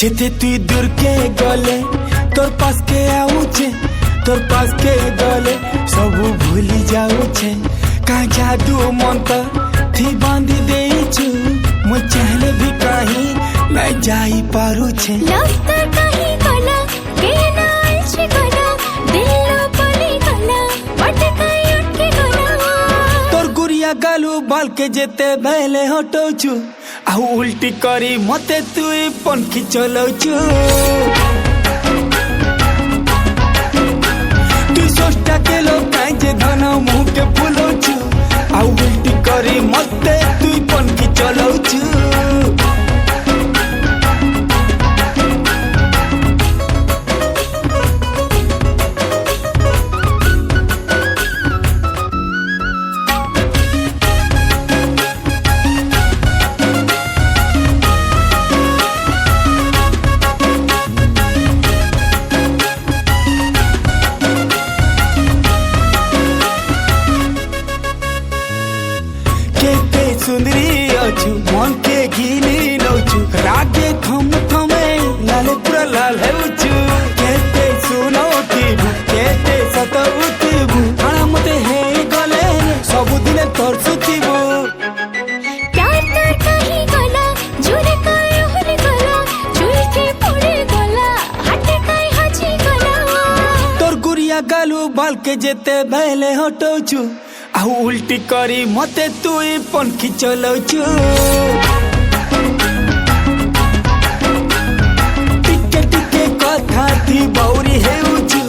जेते तुई दूर के गले तोर पास के आउचे, तोर पास के गले सबू भूली जाउचे। का जादू मंत्र थी बांधी देइछु, मु चाहले भी कहीं नहीं जाई पारुछे। तोर गुड़िया गालू बाल के जेते बेले हटौछु, आउ उल्टी करी मते तुई पंखी चलौछु। तू सोचता के लोग काई जे धन मुँह के फुलौछु, आउ उल्टी करी मते तुई पंखी चलौछु। सुंदरी अछु मन के घिनी लौछु, रागे थम थमे लाले पूरा लाल हेउछु। केते सुनौतिबु केते सतौतिबु, आना मते हे गले सबु दिने तोर सुतिबु। प्यार तोर कहीं गला जुरे काय होले गला, झुल के पड़े गला हटे काय हजी गला। तोर गुड़िया गालू बाल के जेते बेले हटौछु, आउ उल्टी करी मते तुई पंखी चलौछु। टिके टिके कथा थी बौरी हेउछु,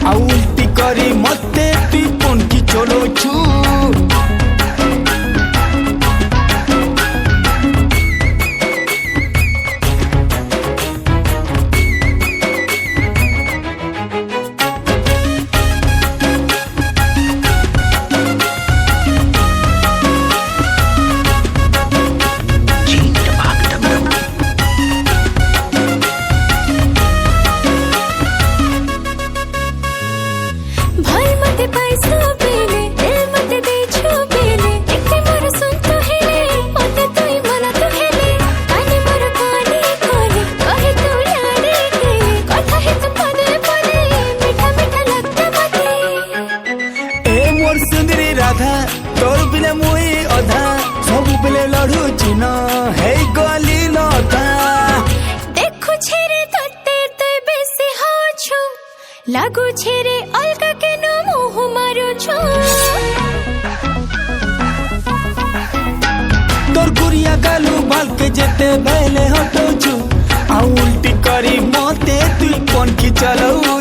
आउ उल्टी करी मते तुई पंखी चलौछु। सुंदरी राधा तोर बिले मुई अधा, सब बिले लड़ू चिन हे गली लता। देखो छेरे तते तै बेसी होछु, लागू छेरे अलगा के नो मुह मारू छु। तोर गुड़िया गालू बाल के जेते बेले हटौछु, आ उल्टी करी मते तुई पंखी चलौ।